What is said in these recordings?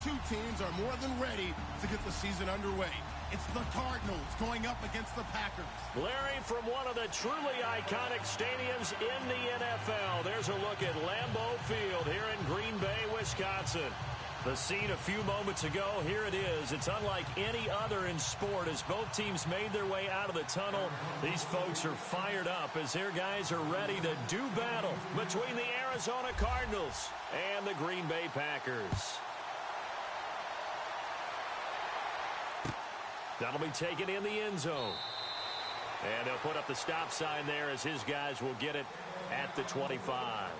Two teams are more than ready to get the season underway. It's the Cardinals going up against the Packers. Larry, from one of the truly iconic stadiums in the NFL, there's a look at Lambeau Field here in Green Bay, Wisconsin. The scene a few moments ago, here it is. It's unlike any other in sport as both teams made their way out of the tunnel. These folks are fired up as their guys are ready to do battle between the Arizona Cardinals and the Green Bay Packers. That'll be taken in the end zone. And they'll put up the stop sign there as his guys will get it at the 25.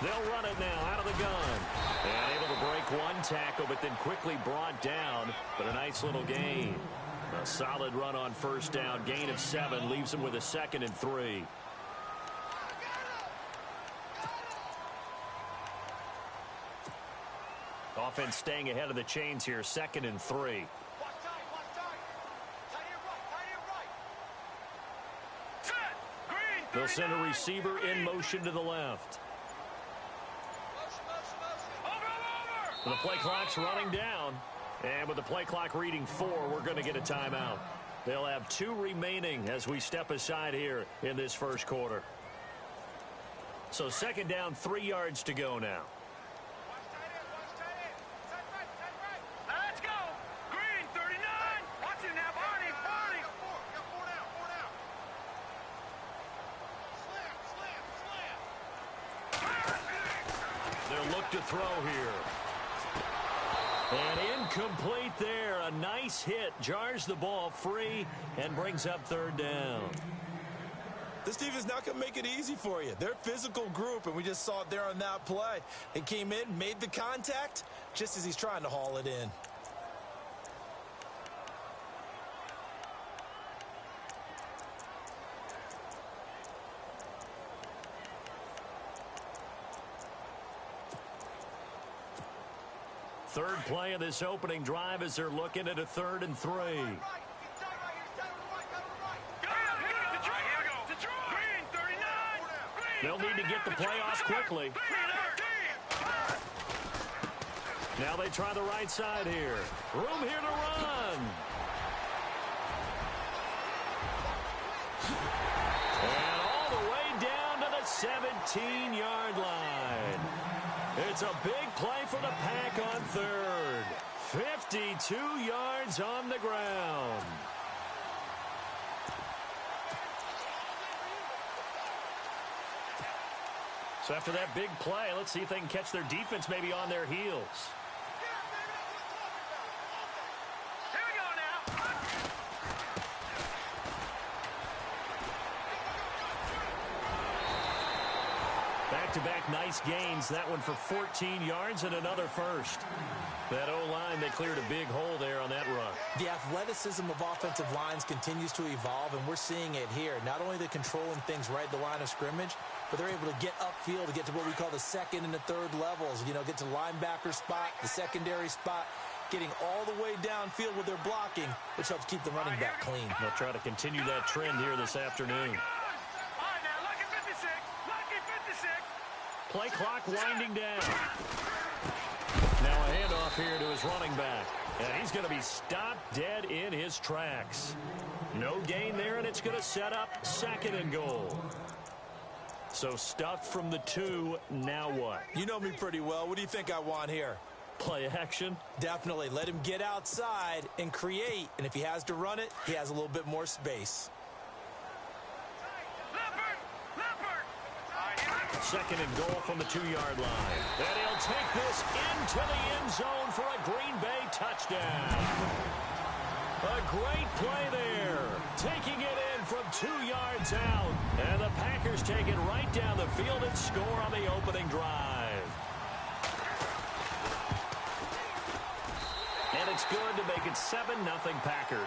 They'll run it now out of the gun. And able to break one tackle, but then quickly brought down. But a nice little gain. A solid run on first down. Gain of 7 leaves them with a 2nd and 3. Offense staying ahead of the chains here. 2nd and 3. They'll send a receiver in motion to the left. The play clock's running down. And with the play clock reading 4, we're going to get a timeout. They'll have 2 remaining as we step aside here in this first quarter. So 2nd down, 3 yards to go now. Let's go. Green, 39. Watch it now, Barney. Slam. They'll look to throw here. And incomplete there. A nice hit. Jars the ball free and brings up 3rd down. This defense not going to make it easy for you. They're a physical group, and we just saw it there on that play. They came in, made the contact, just as he's trying to haul it in. Third play of this opening drive as they're looking at a 3rd and 3. They'll need to get the playoffs quickly. Now they try the right side here. Room here to run. And all the way down to the 17-yard line. It's a big play for the Pack on 3rd. 52 yards on the ground. So after that big play, let's see if they can catch their defense maybe on their heels. Here we go now. Back-to-back nice gains. That one for 14 yards and another first. That O-line, they cleared a big hole there on that run. The athleticism of offensive lines continues to evolve, and we're seeing it here. Not only they're controlling things right at the line of scrimmage, but they're able to get upfield to get to what we call the 2nd and the 3rd levels. You know, get to the linebacker spot, the secondary spot, getting all the way downfield with their blocking, which helps keep the running back clean. They'll try to continue that trend here this afternoon. Play clock winding down. Now a handoff here to his running back. And he's going to be stopped dead in his tracks. No gain there, and it's going to set up 2nd and goal. So stuffed from the 2, now what? You know me pretty well. What do you think I want here? Play action? Definitely. Let him get outside and create. And if he has to run it, he has a little bit more space. 2nd and goal from the 2-yard line. And he'll take this into the end zone for a Green Bay touchdown. A great play there. Taking it in from 2 yards out. And the Packers take it right down the field and score on the opening drive. And it's good to make it 7-0 Packers.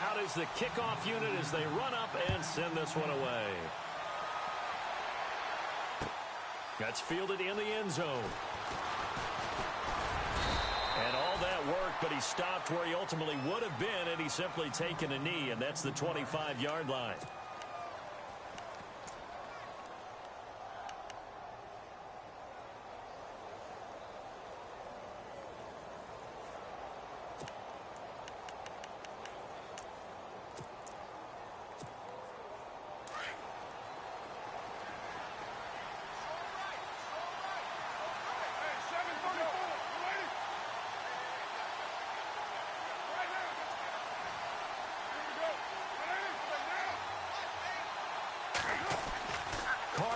Out is the kickoff unit as they run up and send this one away. That's fielded in the end zone. And all that worked, but he stopped where he ultimately would have been, and he's simply taken a knee, and that's the 25-yard line.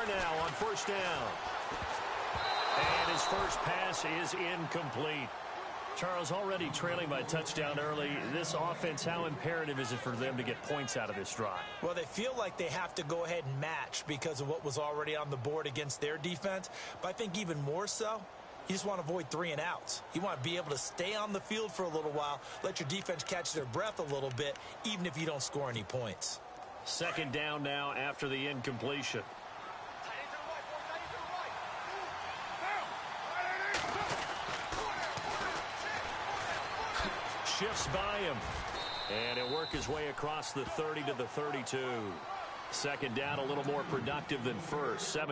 Now on first down. And his first pass is incomplete. Charles, already trailing by a touchdown early. This offense, how imperative is it for them to get points out of this drive? Well, they feel like they have to go ahead and match because of what was already on the board against their defense. But I think even more so, you just want to avoid 3 and outs. You want to be able to stay on the field for a little while, let your defense catch their breath a little bit, even if you don't score any points. Second down now after the incompletion. Shifts by him. And he'll work his way across the 30 to the 32. Second down a little more productive than first. 7.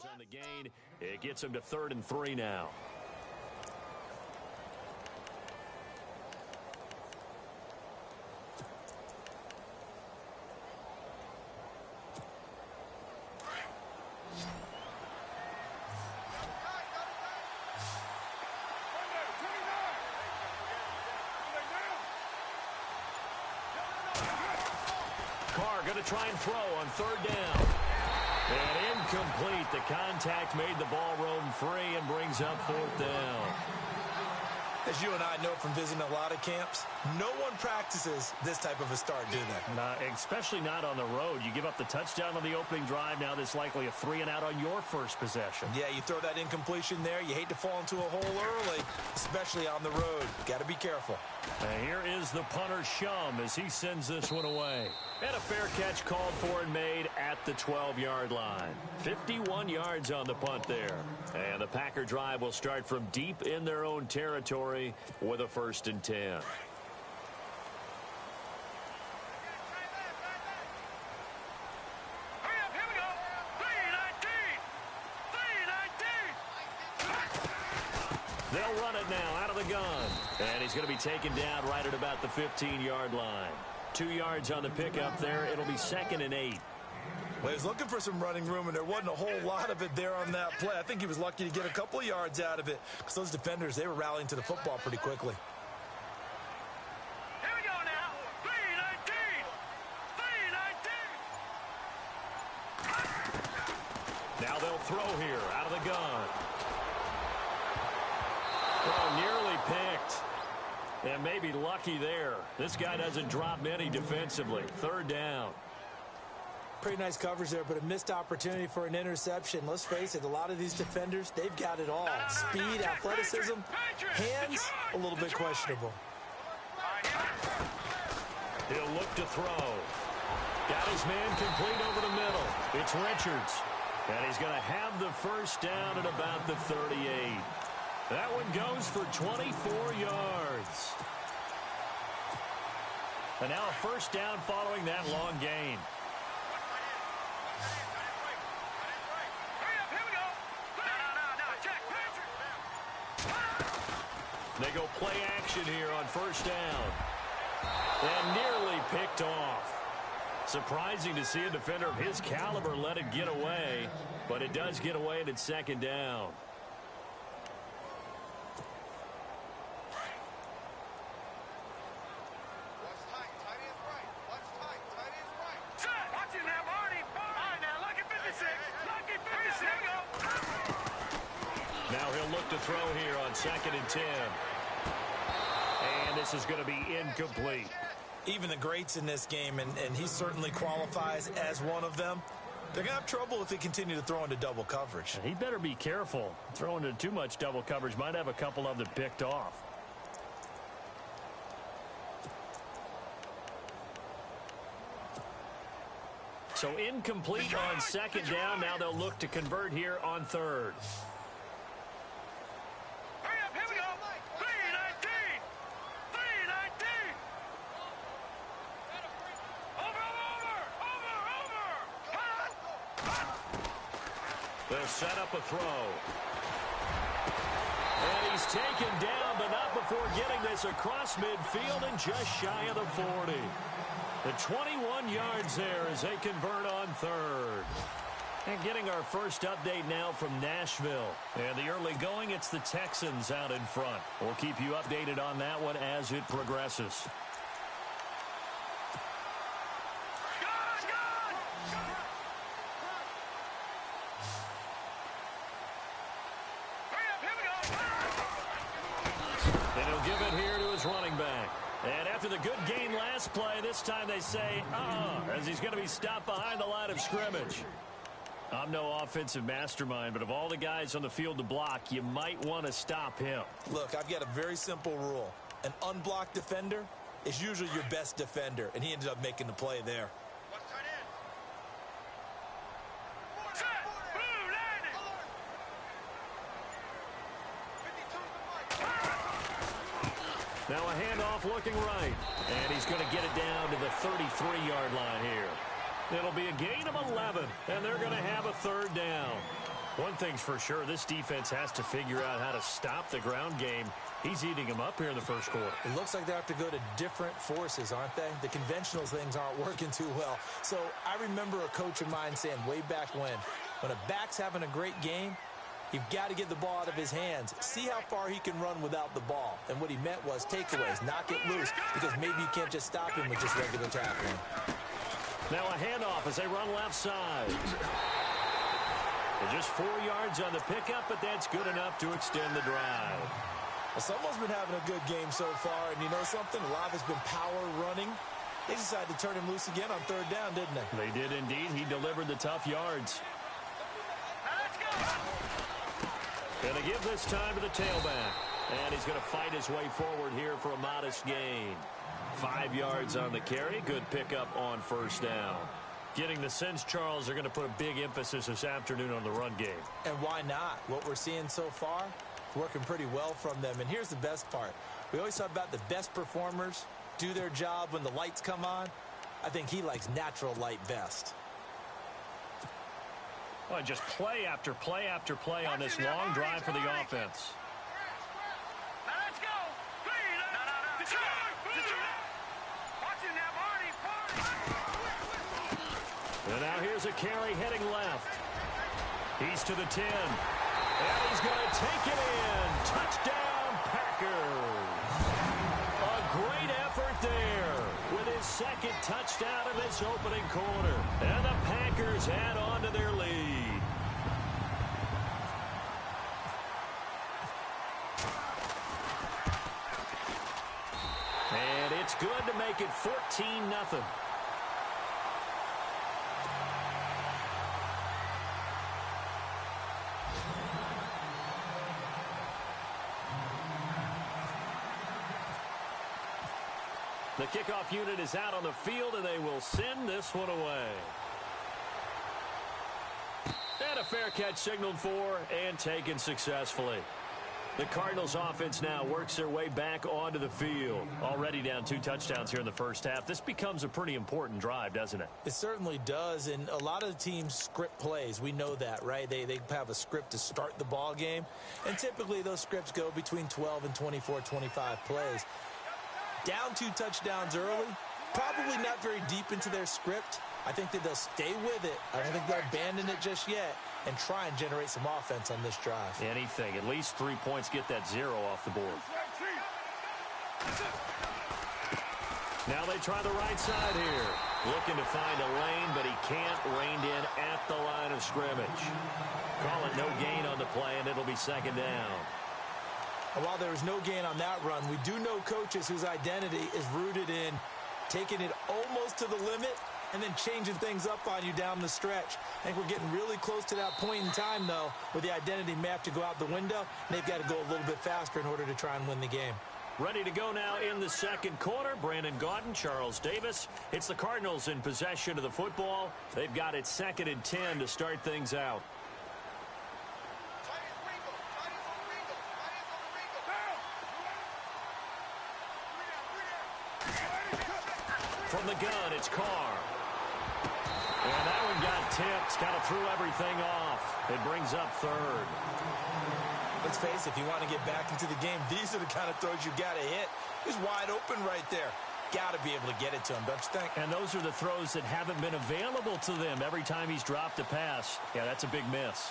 On the gain, it gets him to 3rd and 3 now. Carr going to try and throw on 3rd down. And incomplete. The contact made the ball roam free and brings up 4th down. As you and I know from visiting a lot of camps, no one practices this type of a start, do they? Especially not on the road. You give up the touchdown on the opening drive. Now there's likely a 3 and out on your first possession. Yeah, you throw that incompletion there. You hate to fall into a hole early, especially on the road. Got to be careful. Here is the punter, Shum, as he sends this one away. And a fair catch called for and made at the 12-yard line. 51 yards on the punt there. And the Packer drive will start from deep in their own territory with a 1st and 10. Hurry up, here we go. 3-19. They'll run it now out of the gun. And he's going to be taken down right at about the 15-yard line. 2 yards on the pickup there. It'll be 2nd and 8. Well, he was looking for some running room, and there wasn't a whole lot of it there on that play. I think he was lucky to get a couple of yards out of it because those defenders, they were rallying to the football pretty quickly. Here we go now. 3-19. Now they'll throw here out of the gun. Oh, nearly picked. And maybe lucky there. This guy doesn't drop many defensively. 3rd down. Pretty nice coverage there, but a missed opportunity for an interception. Let's face it, a lot of these defenders, they've got it all. Speed, athleticism, hands, a little bit questionable. He'll look to throw. Got his man complete over the middle. It's Richards. And he's going to have the 1st down at about the 38. That one goes for 24 yards. And now a 1st down following that long gain. They go play action here on 1st down. And nearly picked off. Surprising to see a defender of his caliber let it get away. But it does get away and it's 2nd down. on 2nd and 10. And this is going to be incomplete. Even the greats in this game, and he certainly qualifies as one of them, they're going to have trouble if they continue to throw into double coverage. And he better be careful. Throwing into too much double coverage might have a couple of them picked off. So incomplete on 2nd down. Now they'll look to convert here on 3rd. Hurry up, here we go. 3-19. 3-19. Over. They'll set up a throw. And he's taken down, but not before getting this across midfield and just shy of the 40. The 21 yards there as they convert on 3rd. And getting our first update now from Nashville. And the early going, it's the Texans out in front. We'll keep you updated on that one as it progresses. And he'll give it here to his running back. And after the good gain last play, this time they say, as he's going to be stopped behind the line of scrimmage. I'm no offensive mastermind, but of all the guys on the field to block, you might want to stop him. Look, I've got a very simple rule. An unblocked defender is usually your best defender, and he ended up making the play there. Now a handoff looking right. And he's going to get it down to the 33-yard line here. It'll be a gain of 11, and they're going to have a 3rd down. One thing's for sure, this defense has to figure out how to stop the ground game. He's eating them up here in the first quarter. It looks like they have to go to different forces, aren't they? The conventional things aren't working too well. So I remember a coach of mine saying way back when a back's having a great game, you've got to get the ball out of his hands. See how far he can run without the ball. And what he meant was takeaways, knock it loose, because maybe you can't just stop him with just regular tackling. Now a handoff as they run left side. They're just 4 yards on the pickup, but that's good enough to extend the drive. Well, someone's been having a good game so far, and you know something? A lot has been power running. They decided to turn him loose again on 3rd down, didn't they? They did indeed. He delivered the tough yards. Going to give this time to the tailback. And he's going to fight his way forward here for a modest gain. 5 yards on the carry. Good pickup on 1st down. Getting the sense, Charles, they're going to put a big emphasis this afternoon on the run game. And why not? What we're seeing so far, working pretty well from them. And here's the best part. We always talk about the best performers do their job when the lights come on. I think he likes natural light best. Well, just play after play after play on this long drive for the offense. Let's go. And now here's a carry heading left. He's to the 10. And he's going to take it in. Touchdown, Packers. A great effort there with his 2nd touchdown of this opening quarter. And the Packers add on to their lead. And it's good to make it 14-0. The kickoff unit is out on the field, and they will send this one away. And a fair catch signaled for and taken successfully. The Cardinals offense now works their way back onto the field. Already down 2 touchdowns here in the first half. This becomes a pretty important drive, doesn't it? It certainly does, and a lot of the teams script plays. We know that, right? They have a script to start the ball game, and typically those scripts go between 12 and 24, 25 plays. Down 2 touchdowns early, probably not very deep into their script. I think that they'll stay with it. I don't think they'll abandon it just yet and try and generate some offense on this drive. Anything. At least 3 points, get that 0 off the board. Now they try the right side here. Looking to find a lane, but he can't. Reined in at the line of scrimmage. Call it no gain on the play, and it'll be 2nd down. And while there was no gain on that run, we do know coaches whose identity is rooted in taking it almost to the limit and then changing things up on you down the stretch. I think we're getting really close to that point in time, though, where the identity may have to go out the window, and they've got to go a little bit faster in order to try and win the game. Ready to go now in the second quarter. Brandon Gaudin, Charles Davis. It's the Cardinals in possession of the football. They've got it 2nd and 10 to start things out. From the gun, it's Carr. And that one got tipped. Kind of threw everything off. It brings up 3rd. Let's face it, if you want to get back into the game, these are the kind of throws you got to hit. He's wide open right there. Got to be able to get it to him, don't you think? And those are the throws that haven't been available to them every time he's dropped a pass. Yeah, that's a big miss.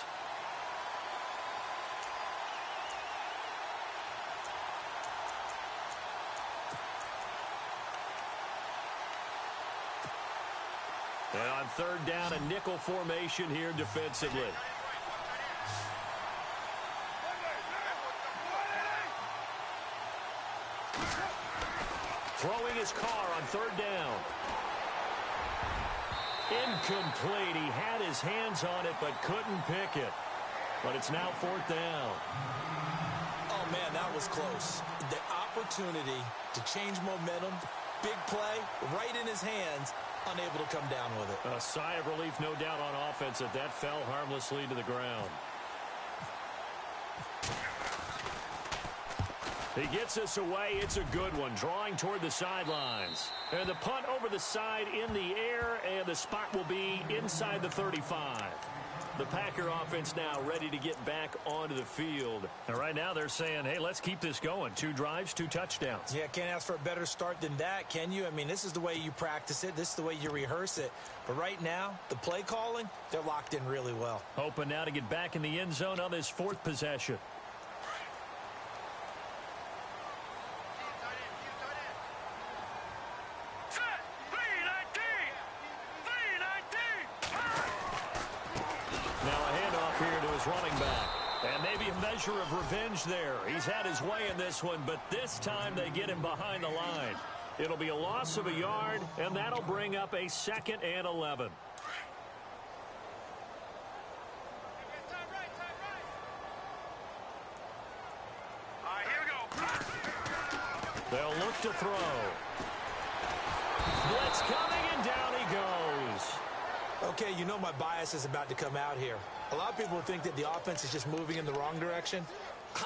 And on 3rd down, a nickel formation here defensively. Throwing his Carr on 3rd down. Incomplete. He had his hands on it but couldn't pick it. But it's now 4th down. Oh, man, that was close. The opportunity to change momentum, big play, right in his hands, unable to come down with it. A sigh of relief, no doubt, on offense that fell harmlessly to the ground. He gets this away. It's a good one, drawing toward the sidelines. And the punt over the side in the air, and the spot will be inside the 35. The Packer offense now ready to get back onto the field. And right now they're saying, hey, let's keep this going. 2 drives, 2 touchdowns. Yeah, can't ask for a better start than that, can you? I mean, this is the way you practice it. This is the way you rehearse it. But right now, the play calling, they're locked in really well. Hoping now to get back in the end zone on this 4th possession. Running back. And maybe a measure of revenge there. He's had his way in this one, but this time they get him behind the line. It'll be a loss of a yard, and that'll bring up a 2nd and 11. Here we go. They'll look to throw. Blitz coming, and down he goes. Okay, you know my bias is about to come out here. A lot of people think that the offense is just moving in the wrong direction.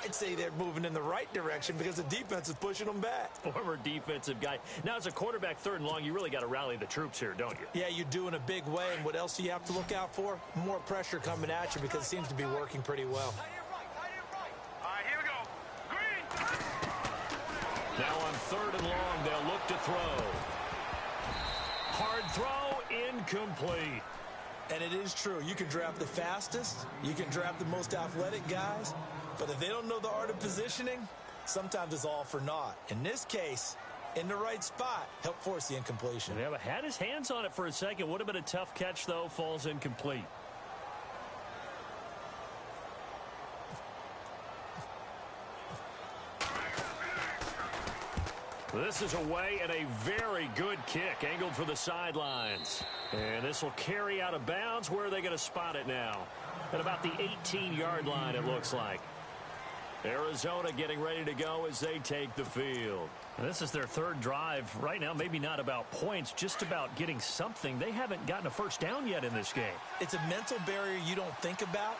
I'd say they're moving in the right direction because the defense is pushing them back. Former defensive guy. Now, as a quarterback 3rd and long, you really got to rally the troops here, don't you? Yeah, you do in a big way. And what else do you have to look out for? More pressure coming at you because it seems to be working pretty well. Here we go. Green. Now on 3rd and long, they'll look to throw. Hard throw, incomplete. And it is true. You can draft the fastest. You can draft the most athletic guys. But if they don't know the art of positioning, sometimes it's all for naught. In this case, in the right spot, helped force the incompletion. Yeah, but had his hands on it for a second. Would have been a tough catch, though. Falls incomplete. This is away and a very good kick angled for the sidelines. And this will carry out of bounds. Where are they going to spot it now? At about the 18-yard line, it looks like. Arizona getting ready to go as they take the field. And this is their 3rd drive. Right now, maybe not about points, just about getting something. They haven't gotten a first down yet in this game. It's a mental barrier you don't think about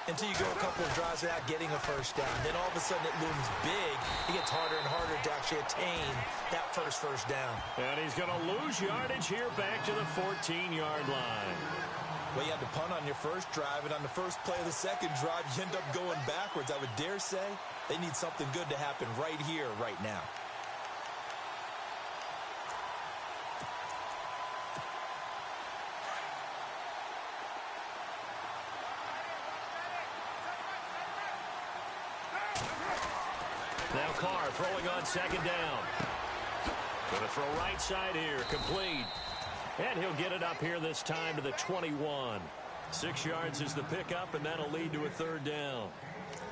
until you go a couple of drives without getting a first down. Then all of a sudden it looms big. It gets harder and harder to actually attain that first down. And he's going to lose yardage here back to the 14-yard line. Well, you had to punt on your first drive, and on the first play of the second drive, you end up going backwards. I would dare say they need something good to happen right here, right now. Now Carr throwing on 2nd down. Going to throw right side here, complete. And he'll get it up here this time to the 21. 6 yards is the pickup, and that'll lead to a 3rd down.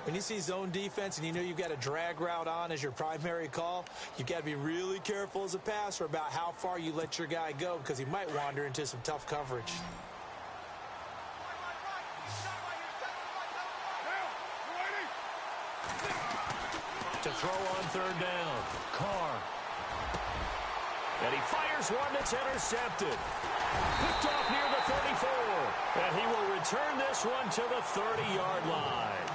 When you see zone defense and you know you've got a drag route on as your primary call, you've got to be really careful as a passer about how far you let your guy go because he might wander into some tough coverage. To throw on third down, Carr. And he fires one that's intercepted. Picked off near the 34. And he will return this one to the 30-yard line.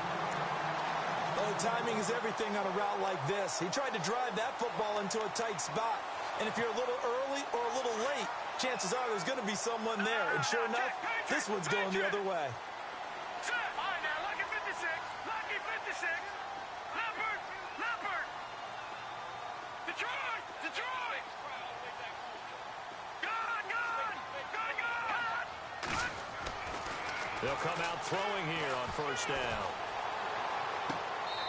Oh, timing is everything on a route like this. He tried to drive that football into a tight spot. And if you're a little early or a little late, chances are there's going to be someone there. And sure enough, this one's going the other way. They'll come out throwing here on first down.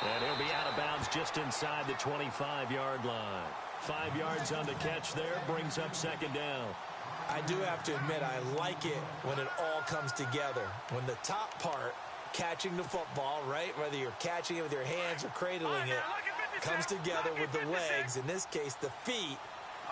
And he'll be out of bounds just inside the 25-yard line. 5 yards on the catch there, brings up second down. I do have to admit, I like it when it all comes together. When the top part, catching the football, right, whether you're catching it with your hands or cradling it, comes together with the legs, in this case the feet,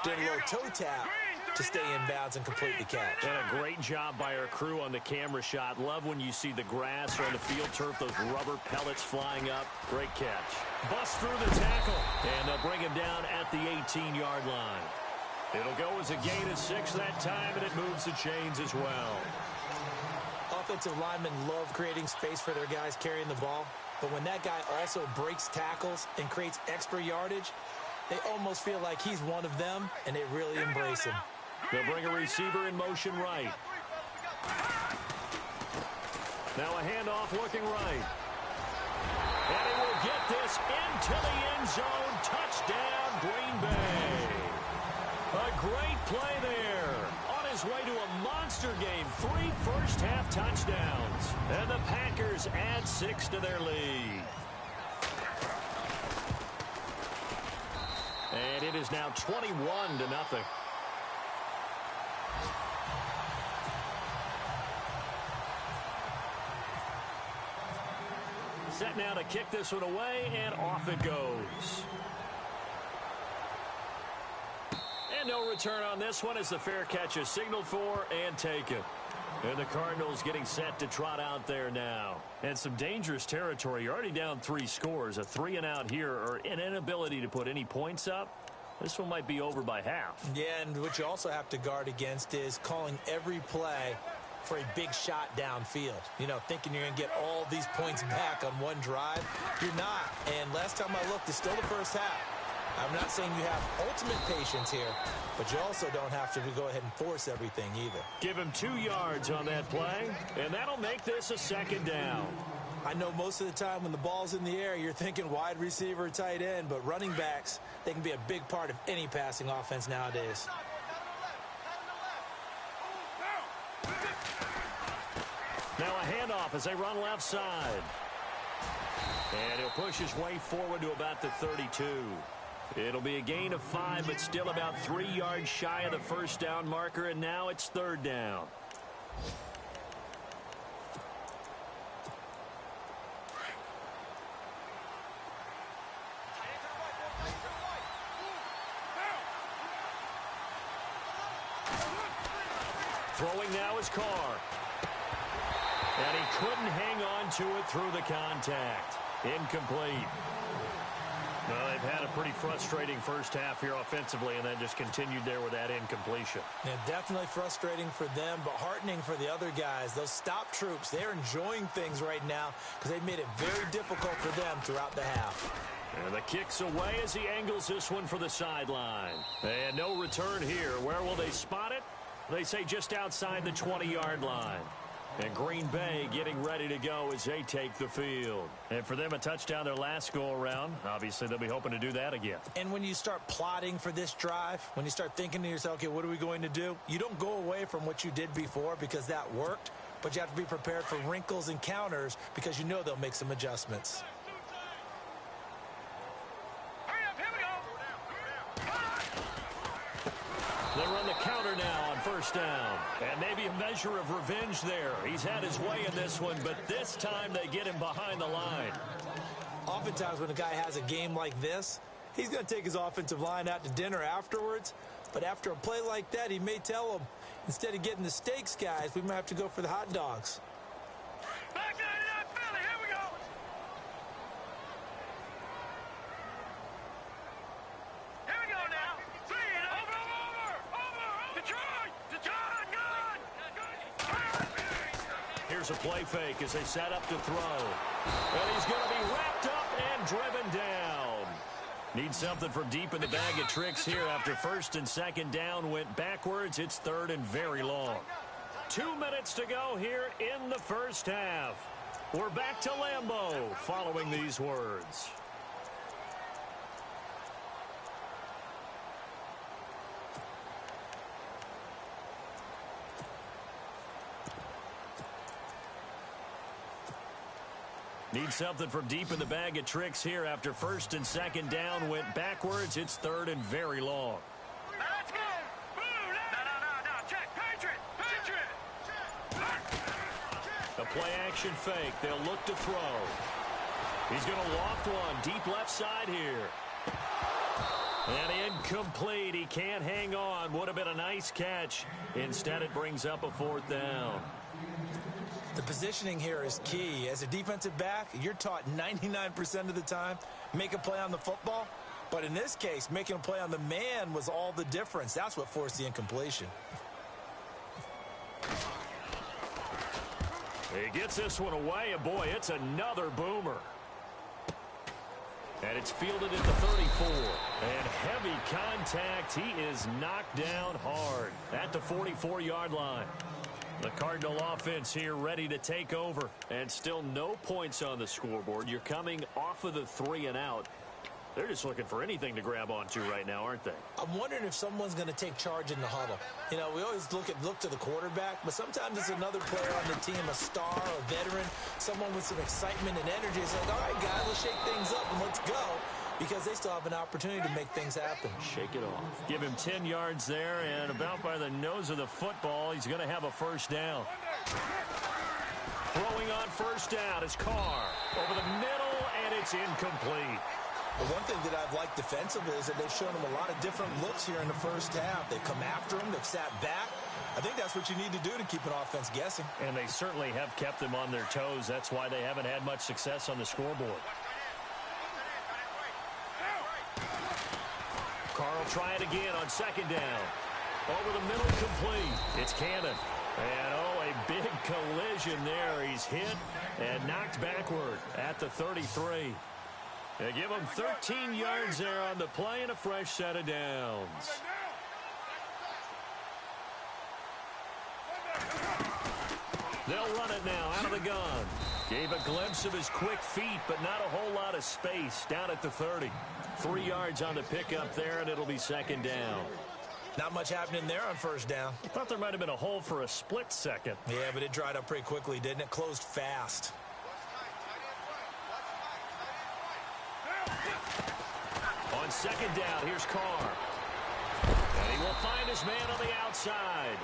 doing a little toe tap to stay in bounds and complete the catch. And a great job by our crew on the camera shot. Love when you see the grass or on the field turf, those rubber pellets flying up. Great catch. Bust through the tackle, and they'll bring him down at the 18-yard line. It'll go as a gain of 6 that time, and it moves the chains as well. Offensive linemen love creating space for their guys carrying the ball, but when that guy also breaks tackles and creates extra yardage, they almost feel like he's one of them, and they really embrace him. They'll bring a receiver in motion right. Now a handoff looking right. And he will get this into the end zone. Touchdown, Green Bay. A great play there. On his way to a monster game. 3 first-half touchdowns. And the Packers add 6 to their lead. And it is now 21-0. Set now to kick this one away, and off it goes. And no return on this one as the fair catch is signaled for and taken. And the Cardinals getting set to trot out there now. And some dangerous territory. You're already down 3 scores. A 3-and-out here, or an inability to put any points up. This one might be over by half. Yeah, and what you also have to guard against is calling every play for a big shot downfield. You know, thinking you're going to get all these points back on one drive. You're not. And last time I looked, it's still the first half. I'm not saying you have ultimate patience here, but you also don't have to go ahead and force everything either. Give him 2 yards on that play, and that'll make this a second down. I know most of the time when the ball's in the air, you're thinking wide receiver, tight end, but running backs, they can be a big part of any passing offense nowadays. Now a handoff as they run left side. And he'll push his way forward to about the 32. It'll be a gain of 5, but still about 3 yards shy of the first down marker, and now it's third down. Throwing now is Carr. And he couldn't hang on to it through the contact. Incomplete. Well, they've had a pretty frustrating first half here offensively, and then just continued there with that incompletion. Yeah, definitely frustrating for them, but heartening for the other guys. Those stop troops, they're enjoying things right now because they've made it very difficult for them throughout the half. And the kick's away as he angles this one for the sideline. And no return here. Where will they spot it? They say just outside the 20-yard line. And Green Bay getting ready to go as they take the field. And for them, a touchdown their last go-around. Obviously, they'll be hoping to do that again. And when you start plotting for this drive, when you start thinking to yourself, okay, what are we going to do? You don't go away from what you did before because that worked, but you have to be prepared for wrinkles and counters because you know they'll make some adjustments. They run the counter now on first first down. And maybe a measure of revenge there. He's had his way in this one, but this time they get him behind the line. Oftentimes when a guy has a game like this, he's going to take his offensive line out to dinner afterwards. But after a play like that, he may tell them, instead of getting the steaks, guys, we might have to go for the hot dogs. Back 99 Philly, here we go. Here we go now. Three and over. Detroit, good. Here's a play fake as they set up to throw. And he's going to be wrapped up and driven down. Need something from deep in the bag of tricks here after first and second down went backwards. It's third and very long. 2 minutes to go here in the first half. We're back to Lambeau following these words. Need something from deep in the bag of tricks here after first and second down went backwards. It's third and very long. Let's go. No. Check. Patriot. A play action fake. They'll look to throw. He's going to loft one deep left side here. And incomplete. He can't hang on. Would have been a nice catch. Instead, it brings up a fourth down. The positioning here is key. As a defensive back, you're taught 99% of the time, make a play on the football. But in this case, making a play on the man was all the difference. That's what forced the incompletion. He gets this one away, and boy, it's another boomer. And it's fielded at the 34. And heavy contact. He is knocked down hard at the 44-yard line. The Cardinal offense here ready to take over. And still no points on the scoreboard. You're coming off of the 3 and out. They're just looking for anything to grab onto right now, aren't they? I'm wondering if someone's going to take charge in the huddle. You know, we always look to the quarterback, but sometimes it's another player on the team, a star, a veteran, someone with some excitement and energy. It's like, all right, guys, let's shake things up and let's go, because they still have an opportunity to make things happen. Shake it off. Give him 10 yards there, and about by the nose of the football, he's going to have a first down. Throwing on first down is Carr. Over the middle, and it's incomplete. But one thing that I've liked defensively is that they've shown him a lot of different looks here in the first half. They've come after him. They've sat back. I think that's what you need to do to keep an offense guessing. And they certainly have kept them on their toes. That's why they haven't had much success on the scoreboard. Carr will try it again on second down. Over the middle, complete. It's Cannon. And, a big collision there. He's hit and knocked backward at the 33. They give him 13 yards there on the play and a fresh set of downs. They'll run it now out of the gun. Gave a glimpse of his quick feet, but not a whole lot of space down at the 30. 3 yards on the pickup there, and it'll be second down. Not much happening there on first down. I thought there might have been a hole for a split second. Yeah, but it dried up pretty quickly, didn't it? Closed fast. On second down, here's Carr. And he will find his man on the outside.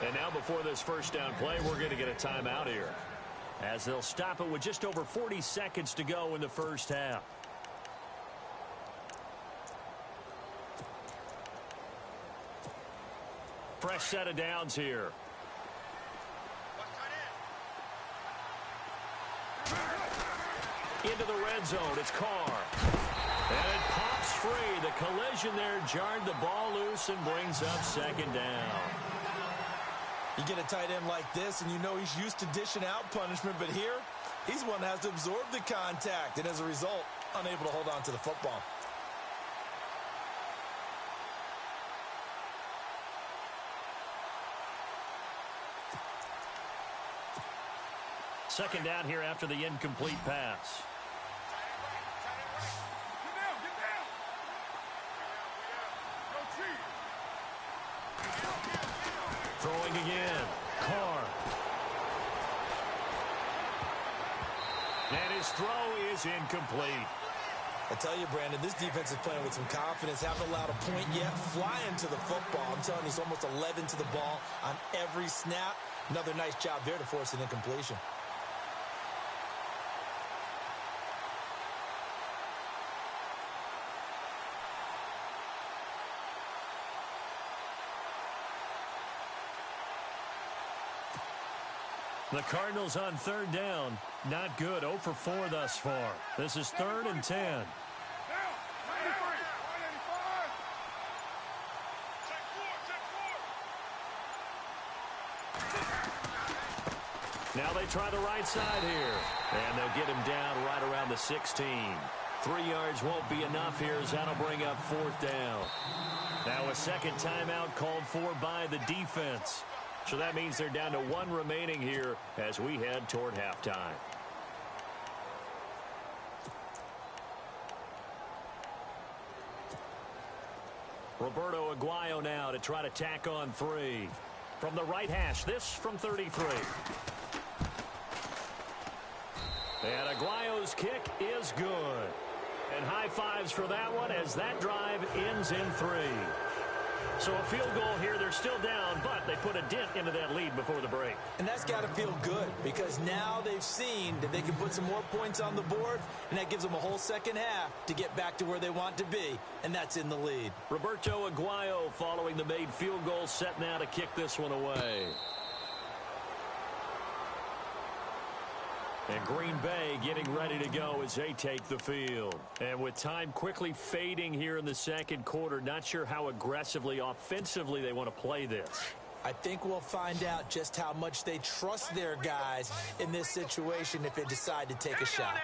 And now before this first down play, we're going to get a timeout here, as they'll stop it with just over 40 seconds to go in the first half. Fresh set of downs here. Into the red zone, it's Carr. And it pops free. The collision there jarred the ball loose and brings up second down. You get a tight end like this, and you know he's used to dishing out punishment, but here, he's one that has to absorb the contact, and as a result, unable to hold on to the football. Second down here after the incomplete pass. Throwing again. Carr. And his throw is incomplete. I tell you, Brandon, this defense is playing with some confidence. Haven't allowed a point yet. Flying to the football. I'm telling you, it's almost 11 to the ball on every snap. Another nice job there to force an incompletion. The Cardinals on third down. Not good. 0 for 4 thus far. This is 3rd and 10. Now they try the right side here. And they'll get him down right around the 16. 3 yards won't be enough here as that'll bring up 4th down. Now a second timeout called for by the defense. So that means they're down to 1 remaining here as we head toward halftime. Roberto Aguayo now to try to tack on 3. From the right hash, this from 33. And Aguayo's kick is good. And high fives for that one as that drive ends in 3. So a field goal here. They're still down, but they put a dent into that lead before the break. And that's got to feel good because now they've seen that they can put some more points on the board, and that gives them a whole second half to get back to where they want to be, and that's in the lead. Roberto Aguayo following the made field goal, set now to kick this one away. And Green Bay getting ready to go as they take the field. And with time quickly fading here in the second quarter, not sure how aggressively, offensively they want to play this. I think we'll find out just how much they trust their guys in this situation if they decide to take a shot.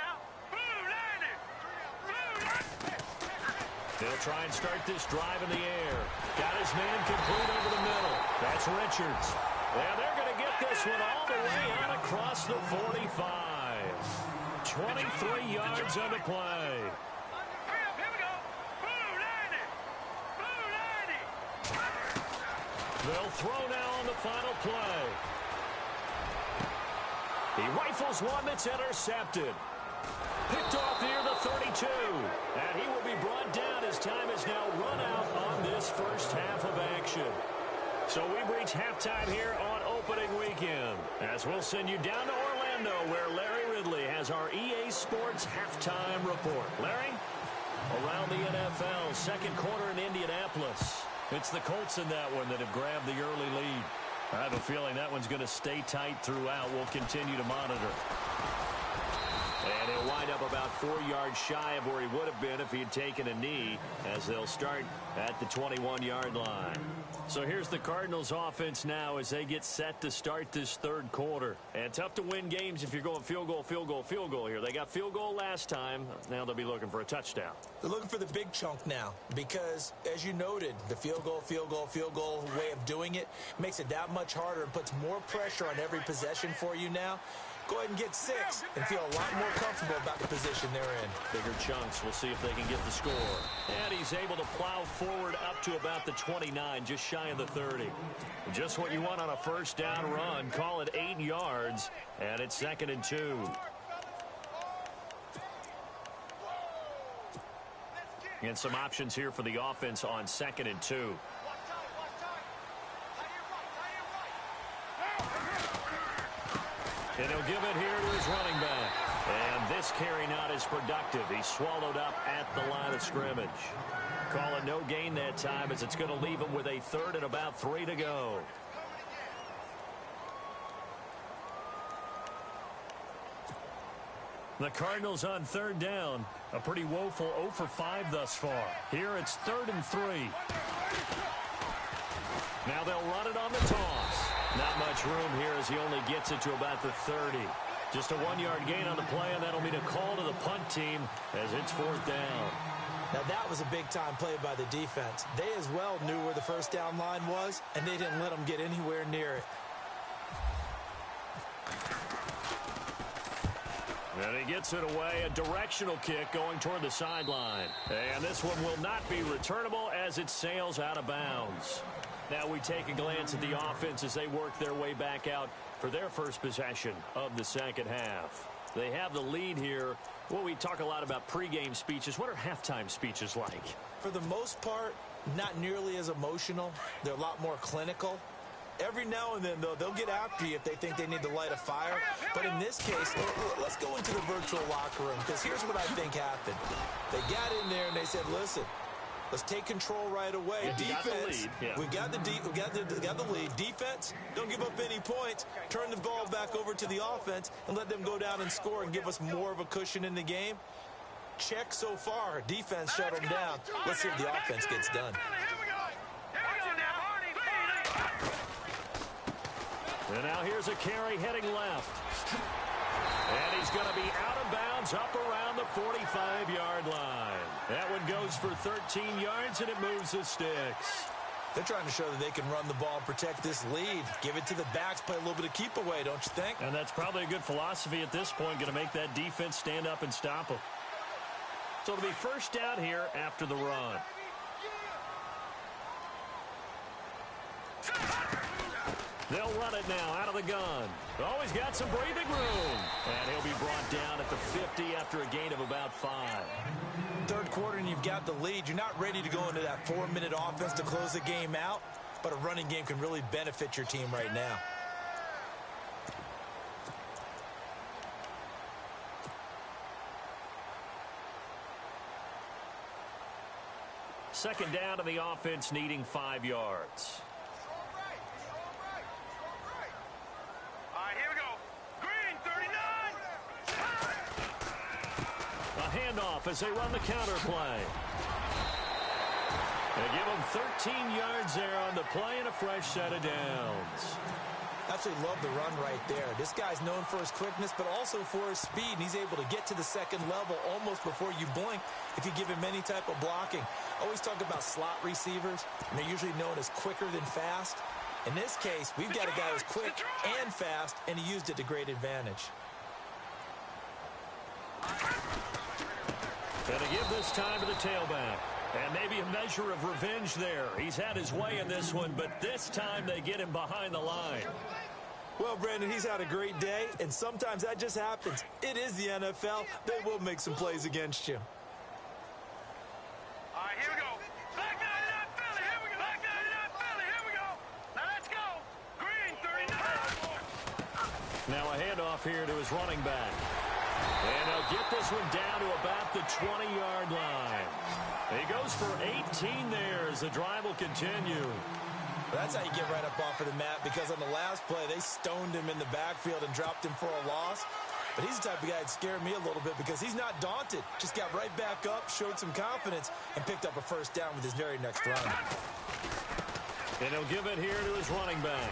They'll try and start this drive in the air. Got his man complete over the middle. That's Richards. And they're going to get this one all the way out across the 45. 23 yards on the play. They'll throw now on the final play. He rifles one that's intercepted. Picked off near the 32. And he will be brought down as time is now run out on this first half of action. So we've reached halftime here on opening weekend. As we'll send you down to Orlando where Larry Ridley has our EA Sports halftime report. Larry? Around the NFL, second quarter in Indianapolis. It's the Colts in that one that have grabbed the early lead. I have a feeling that one's going to stay tight throughout. We'll continue to monitor. And he'll wind up about 4 yards shy of where he would have been if he had taken a knee, as they'll start at the 21-yard line. So here's the Cardinals offense now as they get set to start this third quarter. And tough to win games if you're going field goal, field goal, field goal here. They got field goal last time. Now they'll be looking for a touchdown. They're looking for the big chunk now because, as you noted, the field goal way of doing it makes it that much harder and puts more pressure on every possession for you now. Go ahead and get 6 and feel a lot more comfortable about the position they're in. Bigger chunks. We'll see if they can get the score. And he's able to plow forward up to about the 29, just shy of the 30. Just what you want on a first down run. Call it 8 yards, and it's 2nd and 2. And some options here for the offense on 2nd and 2. And he'll give it here to his running back. And this carry not as productive. He's swallowed up at the line of scrimmage. Call it no gain that time as it's going to leave him with a 3rd and about 3 to go. The Cardinals on 3rd down. A pretty woeful 0 for 5 thus far. Here it's 3rd and 3. Now they'll run it on the toss. Not much room here as he only gets it to about the 30. Just a 1-yard gain on the play, and that'll mean a call to the punt team as it's 4th down. Now that was a big-time play by the defense. They as well knew where the first down line was, and they didn't let them get anywhere near it. And he gets it away, a directional kick going toward the sideline. And this one will not be returnable as it sails out of bounds. Now we take a glance at the offense as they work their way back out for their first possession of the second half. They have the lead here. Well, we talk a lot about pregame speeches. What are halftime speeches like? For the most part, not nearly as emotional. They're a lot more clinical. Every now and then, though, they'll get after you if they think they need to light a fire. But in this case, let's go into the virtual locker room, because here's what I think happened. They got in there and they said, listen, let's take control right away. Defense, we got the lead. Defense, don't give up any points. Turn the ball back over to the offense and let them go down and score and give us more of a cushion in the game. Check so far. Defense shut them down. Let's see if the offense gets done. And now here's a carry heading left. And he's going to be out of bounds up around the 45-yard line. That one goes for 13 yards, and it moves the sticks. They're trying to show that they can run the ball and protect this lead. Give it to the backs, play a little bit of keep away, don't you think? And that's probably a good philosophy at this point, going to make that defense stand up and stop them. So it'll be first down here after the run. They'll run it now out of the gun. Oh, he's got some breathing room. And he'll be brought down at the 50 after a gain of about 5. Third quarter and you've got the lead. You're not ready to go into that 4-minute offense to close the game out, but a running game can really benefit your team right now. Second down to the offense, needing 5 yards. Handoff as they run the counter play. They give them 13 yards there on the play and a fresh set of downs. Absolutely love the run right there. This guy's known for his quickness, but also for his speed. And he's able to get to the second level almost before you blink if you give him any type of blocking. Always talk about slot receivers, and they're usually known as quicker than fast. In this case, we've got a guy who's quick and fast, and he used it to great advantage. Gonna give this time to the tailback. And maybe a measure of revenge there. He's had his way in this one, but this time they get him behind the line. Well, Brandon, he's had a great day, and sometimes that just happens. It is the NFL. They will make some plays against you. All right, here we go. Back 99 Philly, here we go. Back 99 Philly, here we go. Now let's go. Green 39. Now a handoff here to his running back. And he'll get this one down to about the 20-yard line. He goes for 18 there as the drive will continue. That's how you get right up off of the mat, because on the last play, they stoned him in the backfield and dropped him for a loss. But he's the type of guy that scared me a little bit because he's not daunted. Just got right back up, showed some confidence, and picked up a first down with his very next run. And he'll give it here to his running back.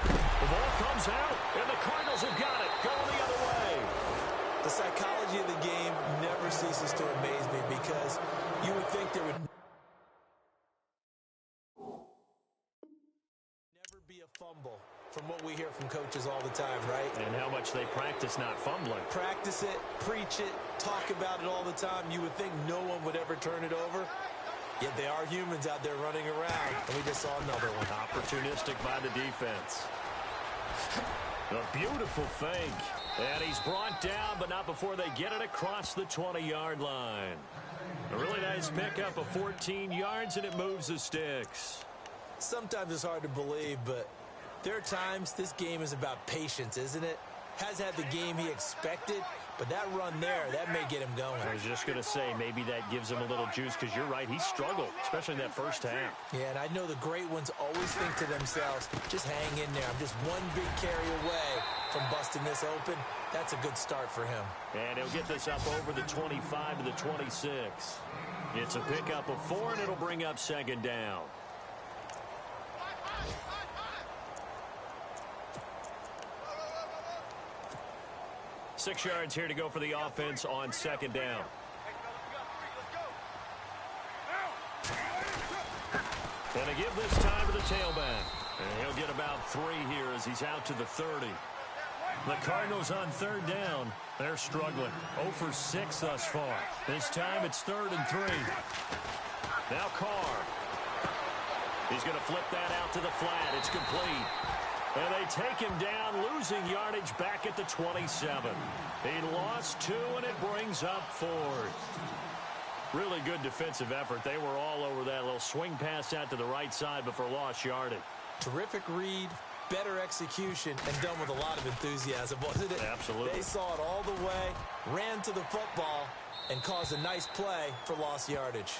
The ball comes out, and the Cardinals have got it. Going the other way. The psychology of the game never ceases to amaze me, because you would think there would never be a fumble from what we hear from coaches all the time, right? And how much they practice not fumbling. Practice it, preach it, talk about it all the time. You would think no one would ever turn it over. Yet they are humans out there running around, and we just saw another one. Opportunistic by the defense. A beautiful fake. And he's brought down, but not before they get it across the 20-yard line. A really nice pickup of 14 yards, and it moves the sticks. Sometimes it's hard to believe, but there are times this game is about patience, isn't it? Has had the game he expected, but that run there, that may get him going. I was just going to say, maybe that gives him a little juice, because you're right, he struggled, especially in that first half. Yeah, and I know the great ones always think to themselves, just hang in there. I'm just one big carry away from busting this open. That's a good start for him. And he'll get this up over the 25 to the 26. It's a pickup of 4, and it'll bring up second down. Six yards here to go for the offense on second down. And to give this time to the tailback. And he'll get about 3 here as he's out to the 30. The Cardinals on third down. They're struggling. 0 for 6 thus far. This time it's 3rd and 3. Now Carr. He's going to flip that out to the flat. It's complete. And they take him down, losing yardage back at the 27. He lost 2, and it brings up 4th. Really good defensive effort. They were all over that little swing pass out to the right side, but for lost yardage. Terrific read, better execution, and done with a lot of enthusiasm, wasn't it? Absolutely. They saw it all the way, ran to the football, and caused a nice play for lost yardage.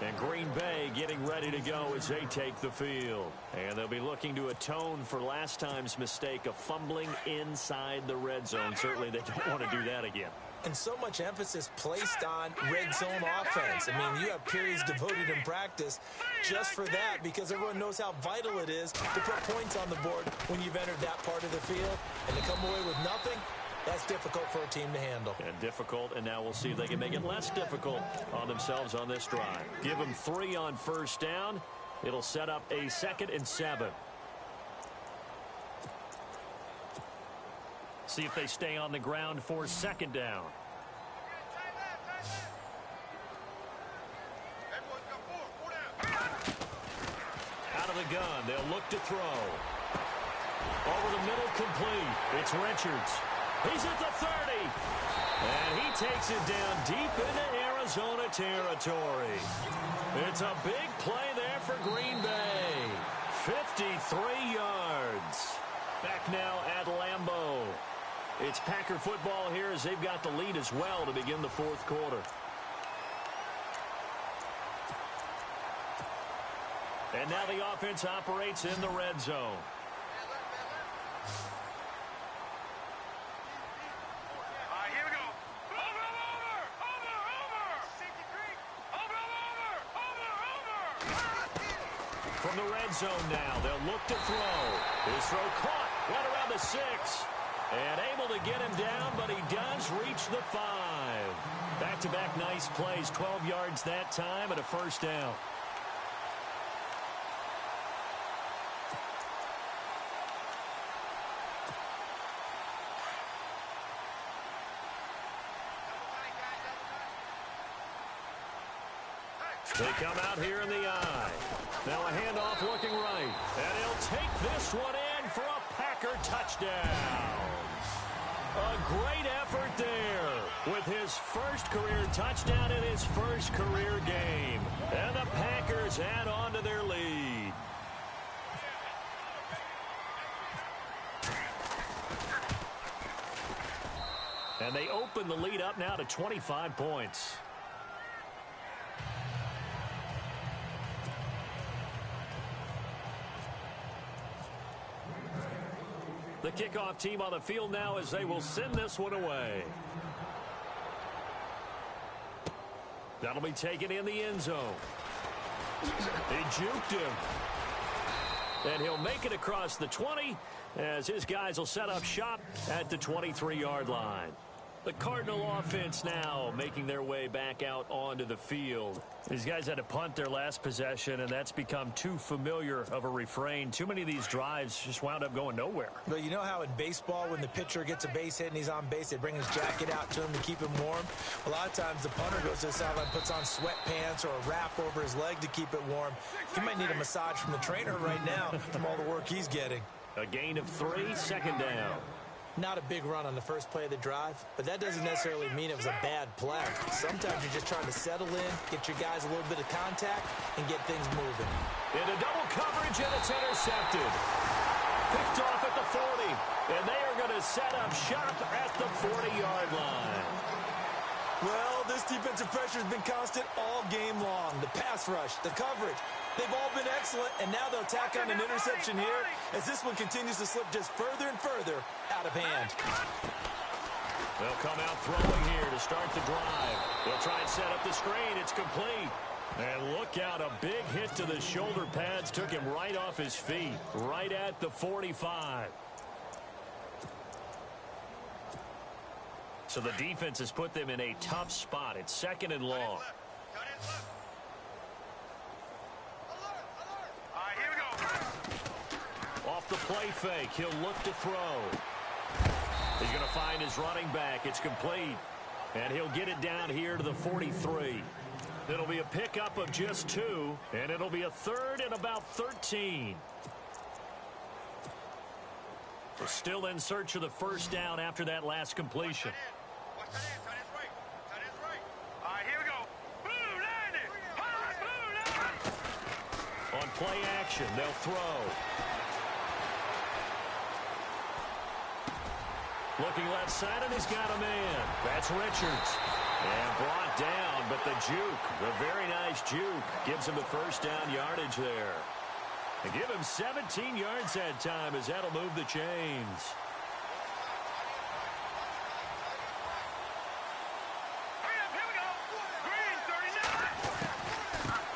And Green Bay getting ready to go as they take the field. And they'll be looking to atone for last time's mistake of fumbling inside the red zone. Certainly they don't want to do that again. And so much emphasis placed on red zone offense. I mean, you have periods devoted in practice just for that because everyone knows how vital it is to put points on the board when you've entered that part of the field. And to come away with nothing, that's difficult for a team to handle. And difficult, and now we'll see if they can make it less difficult on themselves on this drive. Give them 3 on first down. It'll set up a 2nd and 7. See if they stay on the ground for 2nd down. Out of the gun, they'll look to throw. Over the middle, complete. It's Richards. He's at the 30. And he takes it down deep into Arizona territory. It's a big play there for Green Bay. 53 yards. Back now at Lambeau. It's Packer football here as they've got the lead as well to begin the 4th quarter. And now the offense operates in the red zone. From the red zone now, they'll look to throw. His throw caught right around the 6. And able to get him down, but he does reach the 5. Back-to-back nice plays, 12 yards that time and a first down. They come out here in the eye. Now a handoff looking right. And he'll take this one in for a Packer touchdown. A great effort there with his first career touchdown in his first career game. And the Packers add on to their lead. And they open the lead up now to 25 points. The kickoff team on the field now as they will send this one away. That'll be taken in the end zone. He juked him. And he'll make it across the 20 as his guys will set up shop at the 23-yard line. The Cardinal offense now making their way back out onto the field. These guys had to punt their last possession, and that's become too familiar of a refrain. Too many of these drives just wound up going nowhere. But you know how in baseball, when the pitcher gets a base hit and he's on base, they bring his jacket out to him to keep him warm? A lot of times the punter goes to the sideline, puts on sweatpants or a wrap over his leg to keep it warm. He might need a massage from the trainer right now from all the work he's getting. A gain of 3, 2nd down. Not a big run on the first play of the drive, but that doesn't necessarily mean it was a bad play. Sometimes you're just trying to settle in, get your guys a little bit of contact, and get things moving. Into double coverage, and it's intercepted. Picked off at the 40, and they are going to set up shop at the 40-yard line. Well, this defensive pressure has been constant all game long. The pass rush, the coverage, they've all been excellent, and now they'll tack on an interception here as this one continues to slip just further and further out of hand. They'll come out throwing here to start the drive. They'll try and set up the screen. It's complete. And look out, a big hit to the shoulder pads took him right off his feet, right at the 45. So the defense has put them in a tough spot. It's 2nd and long. Off the play fake, he'll look to throw. He's going to find his running back. It's complete. And he'll get it down here to the 43. It'll be a pickup of just 2, and it'll be a 3rd and about 13. Still in search of the first down after that last completion. Watch that in. Tight end's right. Tight end's right. All right, here we go. Blue line it. Hot blue line. On play action, they'll throw. Looking left side, and he's got a man. That's Richards. And brought down, but the juke, the very nice juke, gives him the first down yardage there. And give him 17 yards that time, as that'll move the chains. Hurry up, here we go. Green,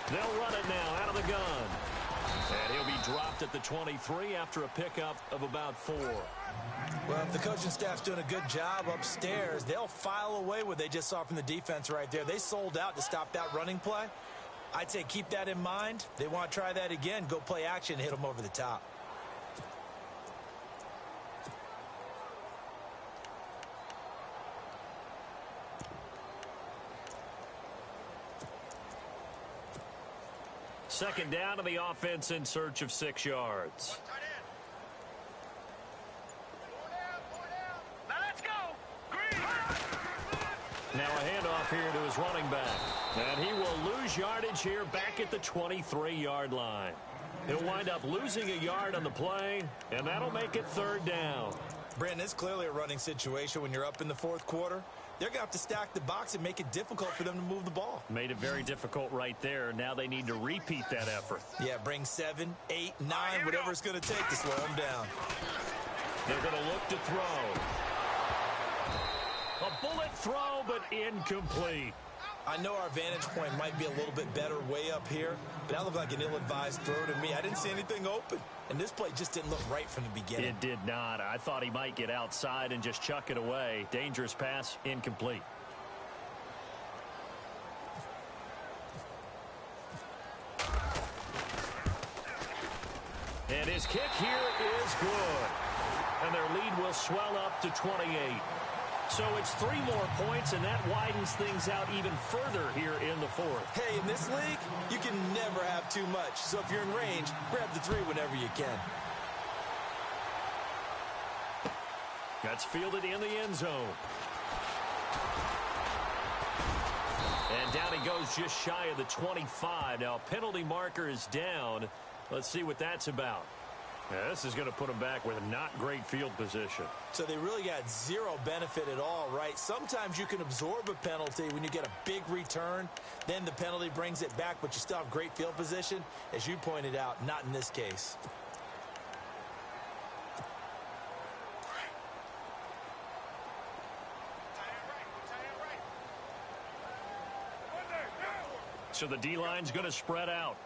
39. They'll run it now out of the gun. And he'll be dropped at the 23 after a pickup of about 4. Well, if the coaching staff's doing a good job upstairs, they'll file away what they just saw from the defense right there. They sold out to stop that running play. I'd say keep that in mind. They want to try that again. Go play action, hit them over the top. Second down to the offense in search of 6 yards. Tight end. Four down. Now let's go. Green. Now a handoff here to his running back. And he will lose yardage here back at the 23-yard line. He'll wind up losing a yard on the play, and that'll make it 3rd down. Brandon, it's clearly a running situation when you're up in the 4th quarter. They're going to have to stack the box and make it difficult for them to move the ball. Made it very difficult right there. Now they need to repeat that effort. Yeah, bring 7, 8, 9, whatever it's going to take to slow them down. They're going to look to throw. A bullet throw, but incomplete. I know our vantage point might be a little bit better way up here, but that looked like an ill-advised throw to me. I didn't see anything open, and this play just didn't look right from the beginning. It did not. I thought he might get outside and just chuck it away. Dangerous pass, incomplete. And his kick here is good. And their lead will swell up to 28. So it's 3 more points, and that widens things out even further here in the 4th. Hey, in this league, you can never have too much. So if you're in range, grab the 3 whenever you can. That's fielded in the end zone. And down he goes just shy of the 25. Now, penalty marker is down. Let's see what that's about. Yeah, this is going to put them back with a not great field position. So they really got 0 benefit at all, right? Sometimes you can absorb a penalty when you get a big return. Then the penalty brings it back, but you still have great field position. As you pointed out, not in this case. So the D-line's going to spread out.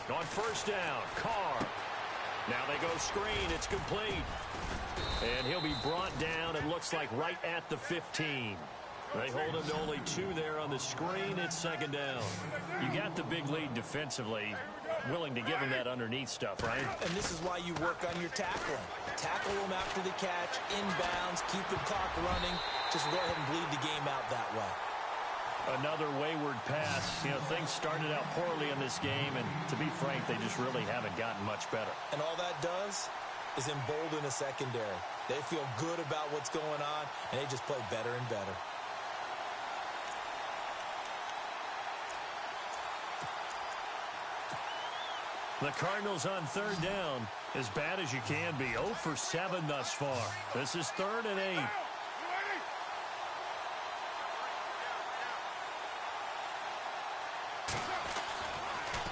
On first down, Carr. Now they go screen. It's complete. And he'll be brought down, it looks like, right at the 15. They hold him to only 2 there on the screen. It's 2nd down. You got the big lead defensively. Willing to give him that underneath stuff, right? And this is why you work on your tackling. Tackle them after the catch, inbounds, keep the clock running. Just go ahead and bleed the game out that way. Another wayward pass. You know, things started out poorly in this game, and to be frank, they just really haven't gotten much better. And all that does is embolden a secondary. They feel good about what's going on, and they just play better and better. The Cardinals on 3rd down, as bad as you can be. 0 for 7 thus far. This is 3rd and 8.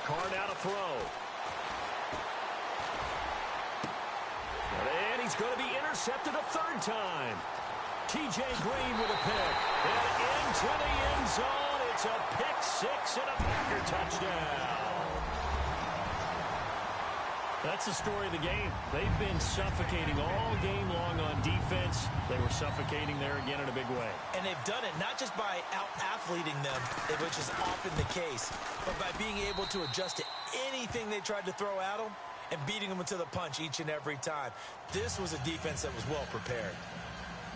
Carr now to throw. And he's going to be intercepted a 3rd time. T.J. Green with a pick. And into the end zone. It's a pick 6 and a Packer touchdown. That's the story of the game. They've been suffocating all game long on defense. They were suffocating there again in a big way. And they've done it not just by out-athleting them, which is often the case, but by being able to adjust to anything they tried to throw at them and beating them to the punch each and every time. This was a defense that was well prepared.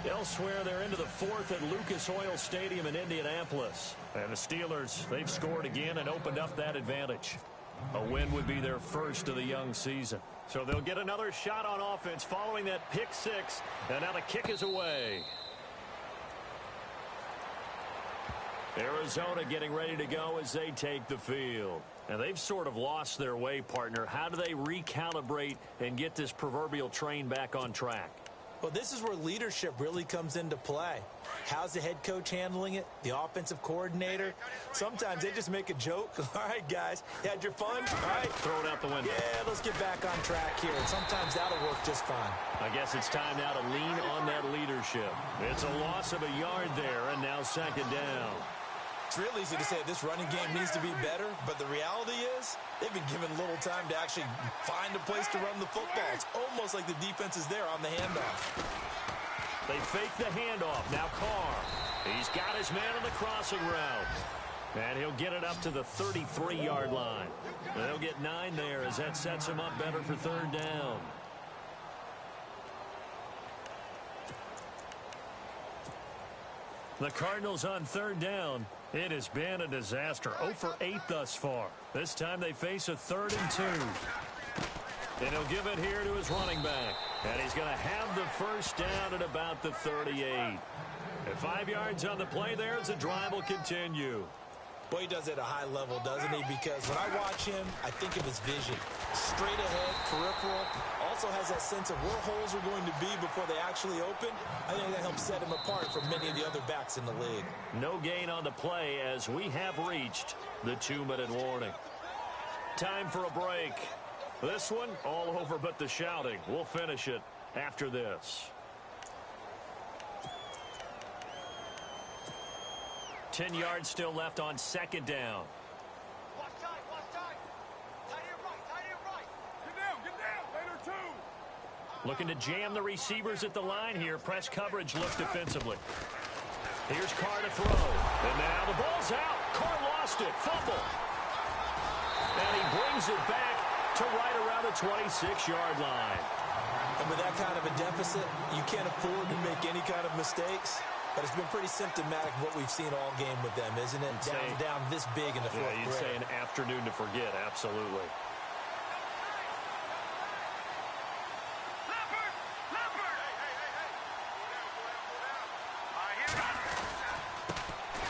Elsewhere, they're into the 4th at Lucas Oil Stadium in Indianapolis. And the Steelers, they've scored again and opened up that advantage. A win would be their first of the young season. So they'll get another shot on offense following that pick six. And now the kick is away. Arizona getting ready to go as they take the field. And they've sort of lost their way, partner. How do they recalibrate and get this proverbial train back on track? Well, this is where leadership really comes into play. How's the head coach handling it? The offensive coordinator? Sometimes they just make a joke. All right, guys, you had your fun? All right. Throw it out the window. Yeah, let's get back on track here. And sometimes that'll work just fine. I guess it's time now to lean on that leadership. It's a loss of a yard there, and now second down. It's real easy to say this running game needs to be better, but the reality is they've been given little time to actually find a place to run the football. It's almost like the defense is there on the handoff. They fake the handoff. Now Carr. He's got his man on the crossing route. And he'll get it up to the 33-yard line. They'll get 9 there as that sets him up better for third down. The Cardinals on third down. It has been a disaster. 0 for 8 thus far. This time they face a 3rd and 2. And he'll give it here to his running back. And he's going to have the first down at about the 38. And 5 yards on the play there as the drive will continue. Well, he does it at a high level, doesn't he? Because when I watch him, I think of his vision. Straight ahead, peripheral. Also has that sense of where holes are going to be before they actually open. I think that helps set him apart from many of the other backs in the league. No gain on the play as we have reached the 2-minute warning. Time for a break. This one, all over but the shouting. We'll finish it after this. 10 yards still left on second down. Watch time, watch time. Tight end right, tight end right. Get down, later two. Looking to jam the receivers at the line here. Press coverage looks defensively. Here's Carr to throw. And now the ball's out. Carr lost it. Fumble. And he brings it back to right around the 26-yard line. And with that kind of a deficit, you can't afford to make any kind of mistakes. But it's been pretty symptomatic of what we've seen all game with them, isn't it? Down this big in the fourth quarter. You'd say an afternoon to forget, absolutely.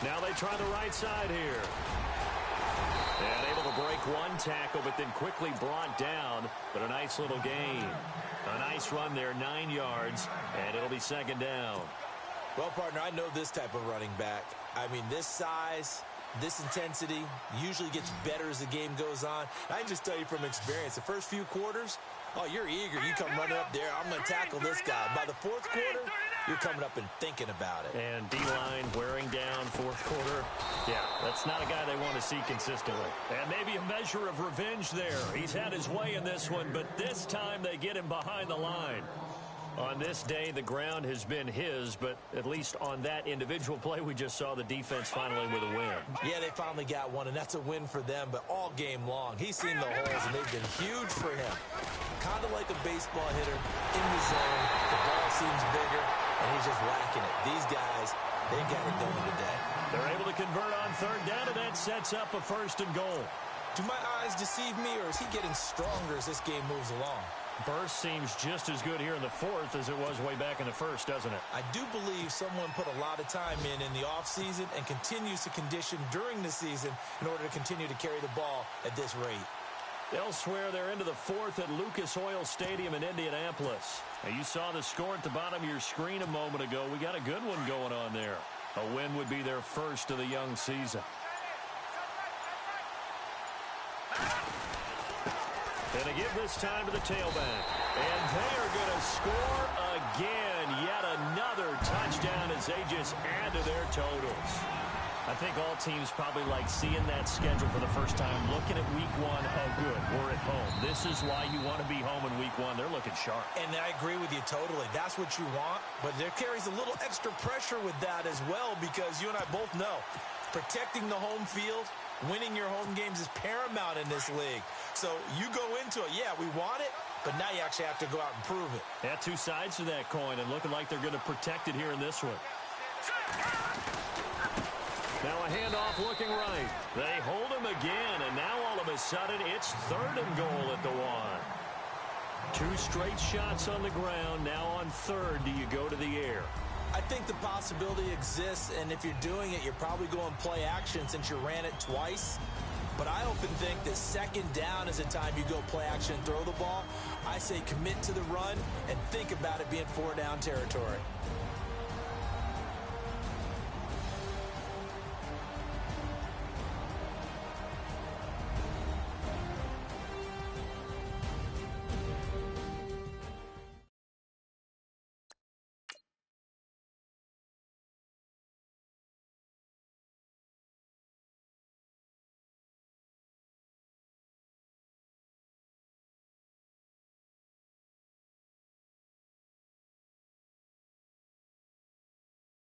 Now they try the right side here. And able to break one tackle, but then quickly brought down. But a nice little gain. A nice run there, 9 yards, and it'll be second down. Well, partner, I know this type of running back. I mean, this size, this intensity usually gets better as the game goes on. I can just tell you from experience, the first few quarters, oh, you're eager. You come running up there, I'm going to tackle this guy. By the fourth quarter, you're coming up and thinking about it. And D-line wearing down fourth quarter. Yeah, that's not a guy they want to see consistently. And maybe a measure of revenge there. He's had his way in this one, but this time they get him behind the line. On this day, the ground has been his, but at least on that individual play, we just saw the defense finally with a win. Yeah, they finally got one, and that's a win for them, but all game long, he's seen the holes, and they've been huge for him. Kind of like a baseball hitter in the zone. The ball seems bigger, and he's just whacking it. These guys, they got it going today. They're able to convert on third down, and that sets up a 1st and goal. Do my eyes deceive me, or is he getting stronger as this game moves along? Burst seems just as good here in the fourth as it was way back in the first, doesn't it? I do believe someone put a lot of time in the offseason and continues to condition during the season in order to continue to carry the ball at this rate. Elsewhere, they're into the fourth at Lucas Oil Stadium in Indianapolis. Now, you saw the score at the bottom of your screen a moment ago. We got a good one going on there. A win would be their first of the young season. And they give this time to the tailback. And they are going to score again. Yet another touchdown as they just add to their totals. I think all teams probably like seeing that schedule for the first time, looking at week one. Oh, good, we're at home. This is why you want to be home in week one. They're looking sharp. And I agree with you totally. That's what you want. But there carries a little extra pressure with that as well, because you and I both know protecting the home field, winning your home games is paramount in this league. So you go into it, yeah, we want it, but now you actually have to go out and prove it. Yeah, two sides to that coin, and looking like they're going to protect it here in this one. Now a handoff looking right. They hold him again, and now all of a sudden it's 3rd and goal at the 1. 2 straight shots on the ground. Now on 3rd, do you go to the air? I think the possibility exists, and if you're doing it, you're probably going play action since you ran it twice. But I often think that 2nd down is the time you go play action and throw the ball. I say commit to the run and think about it being 4 down territory.